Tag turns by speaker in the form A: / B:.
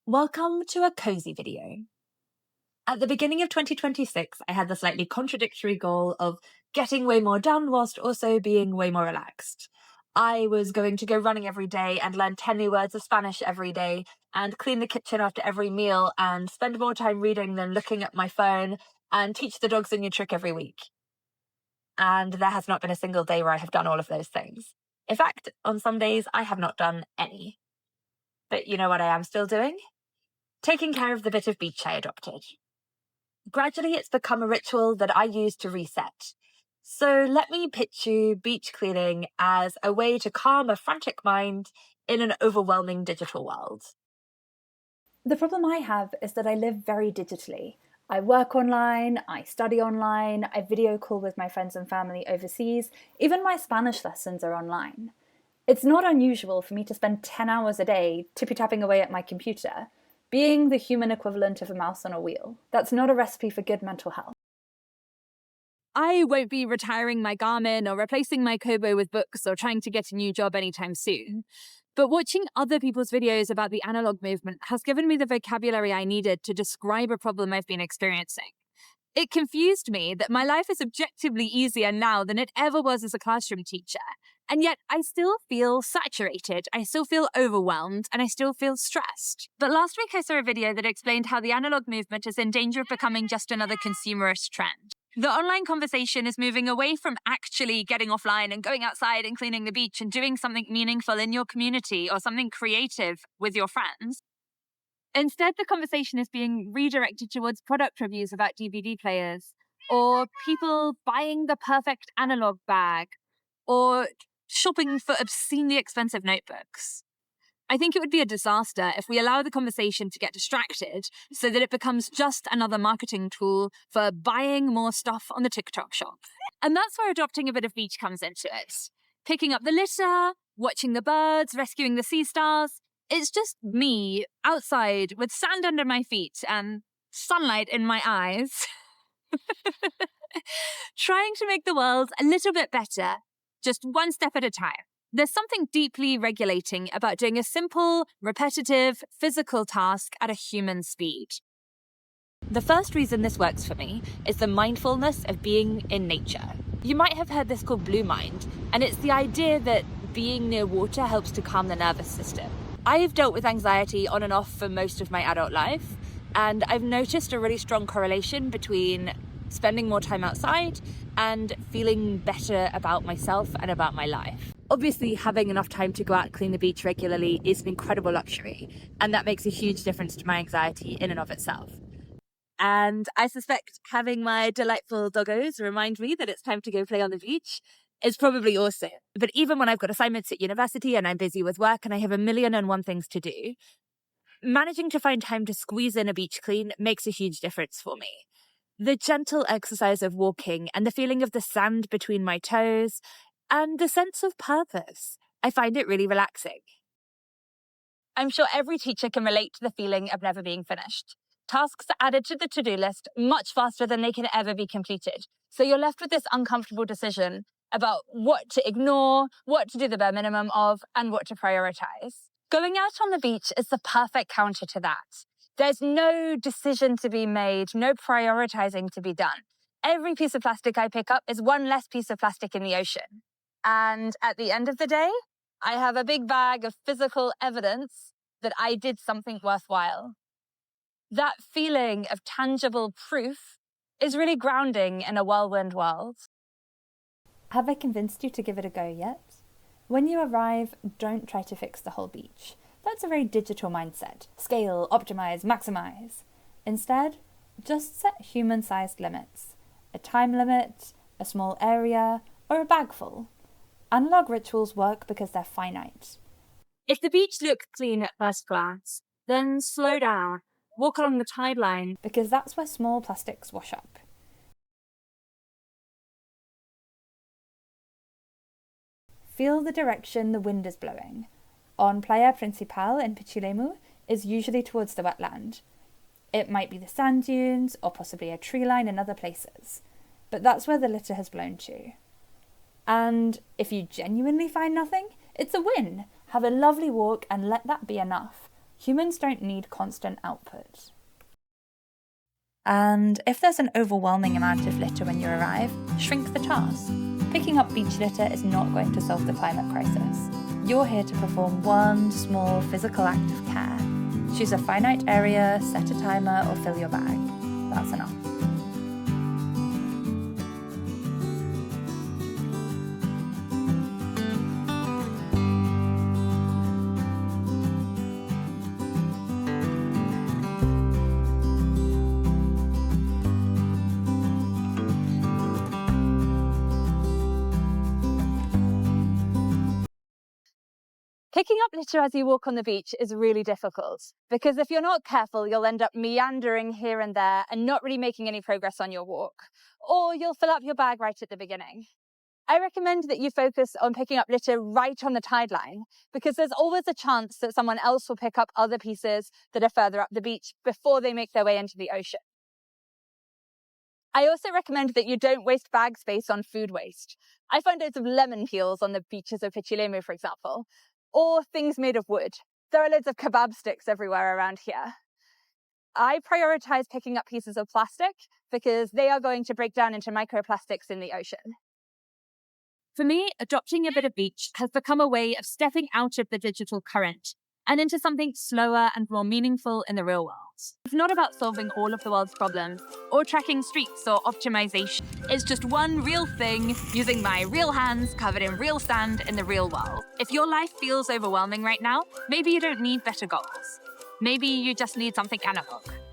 A: Welcome to a cozy video. At the beginning of 2026, I had the slightly contradictory goal of getting way more done whilst also being way more relaxed. I was going to go running every day and learn 10 new words of Spanish every day and clean the kitchen after every meal and spend more time reading than looking at my phone and teach the dogs a new trick every week. And there has not been a single day where I have done all of those things. In fact, on some days, I have not done any. But you know what I am still doing? Taking care of the bit of beach I adopted. Gradually, it's become a ritual that I use to reset. So let me pitch you beach cleaning as a way to calm a frantic mind in an overwhelming digital world.
B: The problem I have is that I live very digitally. I work online, I study online, I video call with my friends and family overseas, even my Spanish lessons are online. It's not unusual for me to spend 10 hours a day tippy-tapping away at my computer, being the human equivalent of a mouse on a wheel. That's not a recipe for good mental health.
C: I won't be retiring my Garmin or replacing my Kobo with books or trying to get a new job anytime soon. But watching other people's videos about the analog movement has given me the vocabulary I needed to describe a problem I've been experiencing. It confused me that my life is objectively easier now than it ever was as a classroom teacher. And yet I still feel saturated, I still feel overwhelmed, and I still feel stressed. But last week I saw a video that explained how the analog movement is in danger of becoming just another consumerist trend. The online conversation is moving away from actually getting offline and going outside and cleaning the beach and doing something meaningful in your community or something creative with your friends. Instead, the conversation is being redirected towards product reviews about DVD players, or people buying the perfect analog bag, or shopping for obscenely expensive notebooks. I think it would be a disaster if we allow the conversation to get distracted so that it becomes just another marketing tool for buying more stuff on the TikTok shop. And that's where adopting a bit of beach comes into it. Picking up the litter, watching the birds, rescuing the sea stars. It's just me outside with sand under my feet and sunlight in my eyes, trying to make the world a little bit better, just one step at a time. There's something deeply regulating about doing a simple, repetitive, physical task at a human speed. The first reason this works for me is the mindfulness of being in nature. You might have heard this called blue mind, and it's the idea that being near water helps to calm the nervous system. I've dealt with anxiety on and off for most of my adult life, and I've noticed a really strong correlation between spending more time outside and feeling better about myself and about my life. Obviously, having enough time to go out and clean the beach regularly is an incredible luxury, and that makes a huge difference to my anxiety in and of itself. And I suspect having my delightful doggos remind me that it's time to go play on the beach is probably also. But even when I've got assignments at university and I'm busy with work and I have a million and one things to do, managing to find time to squeeze in a beach clean makes a huge difference for me. The gentle exercise of walking and the feeling of the sand between my toes and the sense of purpose, I find it really relaxing. I'm sure every teacher can relate to the feeling of never being finished. Tasks are added to the to-do list much faster than they can ever be completed. So you're left with this uncomfortable decision about what to ignore, what to do the bare minimum of, and what to prioritize. Going out on the beach is the perfect counter to that. There's no decision to be made, no prioritizing to be done. Every piece of plastic I pick up is one less piece of plastic in the ocean. And at the end of the day, I have a big bag of physical evidence that I did something worthwhile. That feeling of tangible proof is really grounding in a whirlwind world.
B: Have I convinced you to give it a go yet? When you arrive, don't try to fix the whole beach. That's a very digital mindset. Scale, optimize, maximize. Instead, just set human-sized limits. A time limit, a small area, or a bag full. Analog rituals work because they're finite.
C: If the beach looked clean at first glance, then slow down, walk along the tide line.
B: Because that's where small plastics wash up. Feel the direction the wind is blowing. On Playa Principal in Pichilemu is usually towards the wetland. It might be the sand dunes or possibly a tree line in other places, but that's where the litter has blown to. And if you genuinely find nothing, it's a win. Have a lovely walk and let that be enough. Humans don't need constant output.
A: And if there's an overwhelming amount of litter when you arrive, shrink the task. Picking up beach litter is not going to solve the climate crisis. You're here to perform one small physical act of care. Choose a finite area, set a timer, or fill your bag. That's enough.
C: Picking up litter as you walk on the beach is really difficult because if you're not careful, you'll end up meandering here and there and not really making any progress on your walk, or you'll fill up your bag right at the beginning. I recommend that you focus on picking up litter right on the tide line because there's always a chance that someone else will pick up other pieces that are further up the beach before they make their way into the ocean. I also recommend that you don't waste bag space on food waste. I find loads of lemon peels on the beaches of Pichilemu, for example, or things made of wood. There are loads of kebab sticks everywhere around here. I prioritize picking up pieces of plastic because they are going to break down into microplastics in the ocean. For me, adopting a bit of beach has become a way of stepping out of the digital current and into something slower and more meaningful in the real world. It's not about solving all of the world's problems or tracking streaks or optimization. It's just one real thing using my real hands covered in real sand in the real world. If your life feels overwhelming right now, maybe you don't need better goals. Maybe you just need something analog.